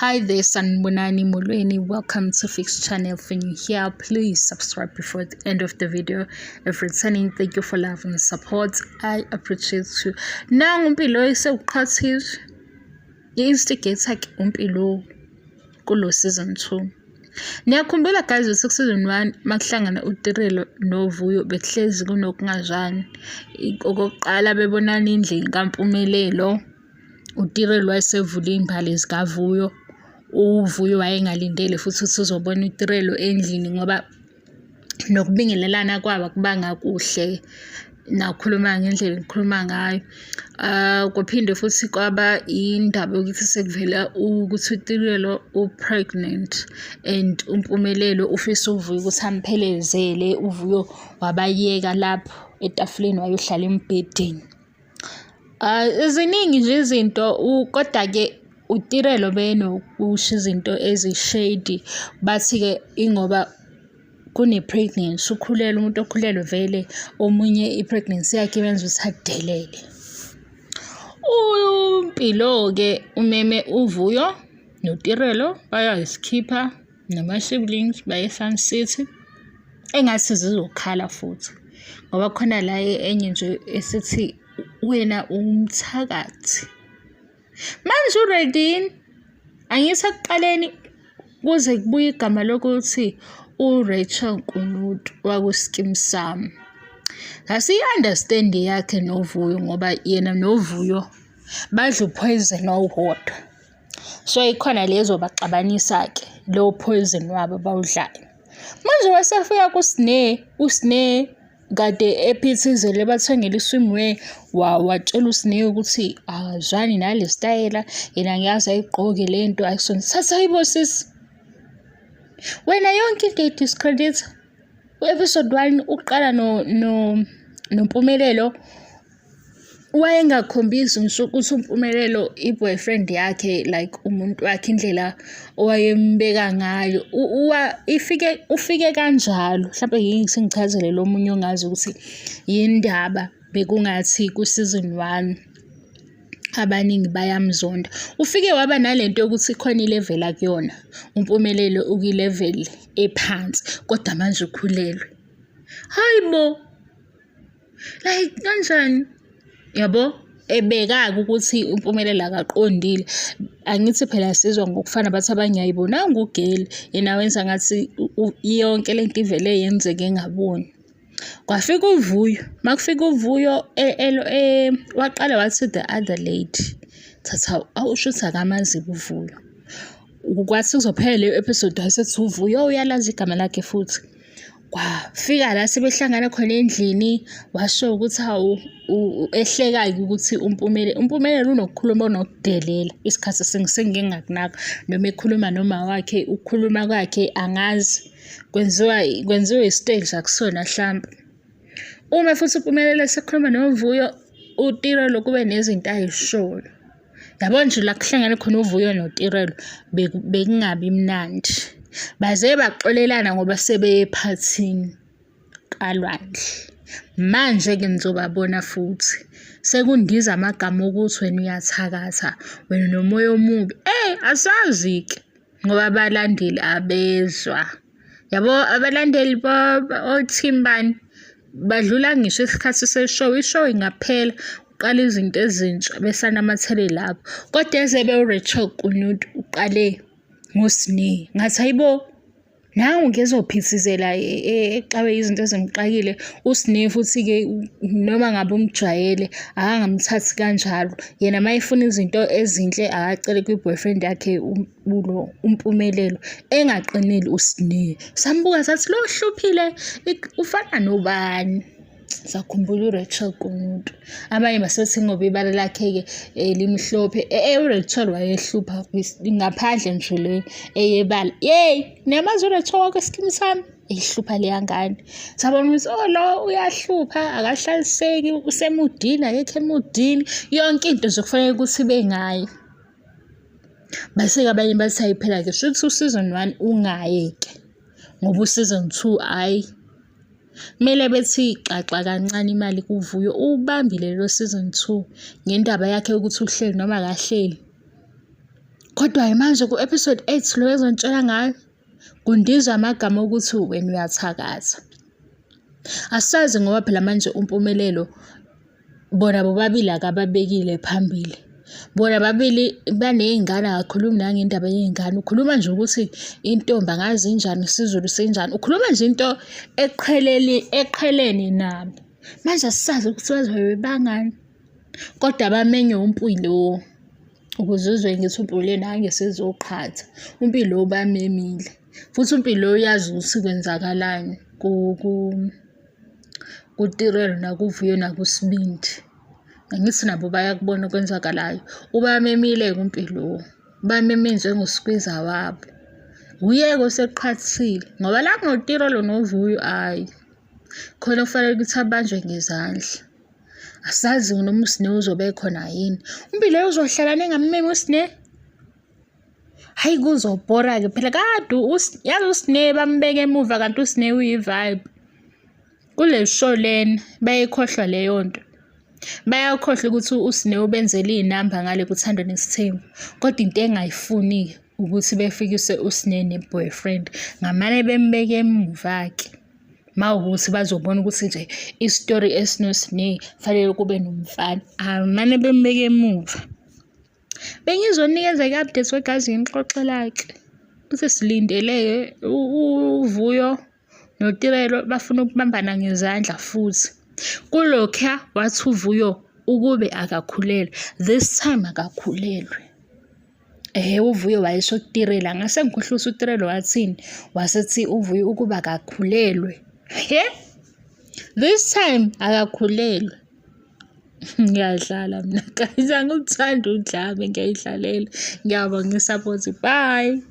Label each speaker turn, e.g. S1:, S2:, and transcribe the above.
S1: Hi there, Sanbonani Molweni. Welcome to Fix Channel. If you're new here, please subscribe before the end of the video. If returning, thank you for love and support. I appreciate you. Now, umpilo isewuqhathizwe. I-instigator ke umpilo kulo season 2. Niyakhumbula guys ukuthi season 1 makuhlangana uTirelo noVuyo bekuhlezi kunokungazwani. Okokuqala bebonana indlela kaMpumelelo. uTirelo wayesevula imbali zikaVuyo. uVuyo wayengalindele futhi ukuthi uzobona uTirelo endlini ngoba nokubingelelana kwabo kubanga kuhle nakhuluma ngendlela ekhuluma ngayo. Kuphinde futhi kwaba indaba yokuthi sekuvela ukuthi uTirelo pregnant and uMpumelelo ufisa uVuyo ukuthi amphelezele. uVuyo wabayeka lapho etafuleni wayohlala embhedeni. Ziningi nje izinto kodwa ke uTirelo benokusho izinto ezishady bathi ke ingoba kune-pregnancy ukhulelwe, umuntu okhulelwe vele omunye i-pregnancy yakhe benza ukuthi adelele. Umpilo-ke umeme uVuyo noTirelo bayayisikhipha nama-siblings baye e-Sun City engathi zizokhala futhi ngoba khona la enye nje esithi wena umthakathi. Manje uRedin angithi ekuqaleni kuze kubuye igama lokuthi uRachel Nkunutu wakuSkeem Saam. Asi-understand yakhe noVuyo ngoba yena noVuyo badla upoison owodwa. So ikhona lezo baxabanisa-ke lowo poison wabo bawudlayo. Manje wasefika uSneh kade ephithizele bathengele iswimwear watshela uSneh ukuthi akazwani nale style yena ngiyazi ayigqoke lento akusona. Thatha yibo sisi. Wena yonke into idiscredit. U-episode 1 uqala noMpumelelo wayengakhombisi ngisho ukuthi uMpumelelo i-boyfriend yakhe like umuntu wakhe indlela owayembeka ngayo. Ufike kanjalo mhlawumbe yingithi ngichazele lo munye ongazi ukuthi yindaba bekungathi ku-season 1 abaningi bayamzonda. Ufike waba nalento yokuthi khona ilevel akuyona uMpumelelo uku-level ephansi kodwa manje ukhulelwe. Hayibo, like kanjani? Yabo ebeka ukuthi uMpumelelo akaqondile. Angithi phela sizwa ngokufana bathi abanye ayibonanga ugeli yena wenza ngathi yonke lento ivele yenzeke engaboni. Kwafika uVuyo, makufika uVuyo waqala wathi the other lady. Thatha awushuthi akamazi uVuyo. Kwathi kuzophela le episode wayesethi uVuyo uyalazi igama lakhe futhi. Kwafika la sebehlangana khona endlini washo ukuthi ehlekayo ukuthi uMpumelelo unokukhuluma unokudelela isikhathi sengingakunaka noma ekhuluma noma wakhe ukukhuluma kwakhe angazi kwenziwa istage akusona mhlawumbe. Uma futhi uMpumelelo sekhuluma noVuyo uTirelo kube nezinto ayishoyo. Yabo nje la kuhlangana khona uVuyo noTirelo bekungabi mnandi. Baze baxolelana ngoba sebeyephathini kalwandle. Manje ke nizobabona futhi sekundiza amagama ukuthi wena uyathakatha wena nomoya omubi. Asazi ke ngoba abalandeli abezwa. Yabo abalandeli oThimbani badlula ngisho isikhathi seshow. Ishow ingaphela uqala izinto ezintsha besanamathele lapho. Kodwa ezebe uRachel Nkunutu uqale ngoSneh. Ngathi hayibo nawe ngezophithizela eqabe izinto ezimqakile uSneh futhi ke noma ngabe umjwayele akangamthathi kanjalo. Yena mayefuna izinto ezinhle akacele kwi-boyfriend yakhe uMpumelelo engaqinile uSneh. Sambuka sathi lo hluphile ufana nobani. Sakhumbula uRachel Nkunutu. Abanye basethi ngoba ibala lakhe ke limhlophe. uRachel wayehlupha ngaphandle nje le eyebala. Nemazi uRachel wakuSkeem Saam ehlupha le yangane. Sabona ukuthi lo uyahlupha akahlaliseki usemudini akekho emudini yonke into nje kufanele ukuthi bengayi. Base abanye bathi ayiphela ke shothi useason 1 ungayeke ngoba useason 2 ayi Kumele bethi xaxa kancane imali kuVuyo ubambile lo season 2 ngendaba yakhe ukuthi uhleli noma akahleli. Kodwa manje ku-episode 8 lo ezontshela ngayo kundizwa amagama ukuthi wena uyathakatha. Asazi ngoba phela manje uMpumelelo bona bobabili akababekile phambili. Bona babili baney'ngane, akakhulumi nangendaba yey'ngane. Ukhuluma nje ukuthi intombi angazi injani, isiZulu sinjani. Ukhuluma nje into eqhelene nabo. Manje asisazi ukuthi bazobe bangani. Kodwa bamenywe uMpilo. Ukuze uzwe ngithi uMpilo nangesizowuqhatha. uMpilo bamemile. Futhi uMpilo uyazi ukuthi kwenzakalani kuTirelo nakuVuyo nakuSibindi. Angithi nabo bayakubona okwenzakalayo. Ubamemile-ke uMpilo. Ubameme njengoSkhwiza wabo. Uyeke oseqhathile. Ngoba la ngoTirelo noVuyo hhayi. Khona kufanele ukuthi abanjwe ngezandla. Asazi noma uSne uzobe khona yini. uMpilo uzohlala nengameme uSne. Hayi kuzobhora-ke phela kade yazi uSne bambeka emuva kanti uSne uyi-vibe. Kule show lena bayayikhohlwa leyo nto. Bayakhohlwa ukuthi uSne ubenzele iy'namba ngale kuThando Nesithembu. Kodwa into engayifuni ukuthi befikise uSne ne-boyfriend. Ngamane bembeke emuva-ke. Mawukuthi bazobona ukuthi nje isitori esinoSne fanele kube nomfana. Amane bembeke emuva. Bengizonikeza-ke update wegazi ngimxoxela-ke. Ukuthi silindele uVuyo noTirelo bafuna ukubambana ngezandla futhi. Kulokhuya wathi uVuyo ukube akakhulelwe. This time akakhulelwe. uVuyo wayesho kuTirelo. Ngase ngikhohlwa ukuthi uTirelo wathini. Wasethi uVuyo ukuba akakhulelwe. This time akakhulelwe. Ngiyadlala mina guys. Angikuthandi udlame, ngiyayidlalela. Ngiyabonga nge-support. Bye.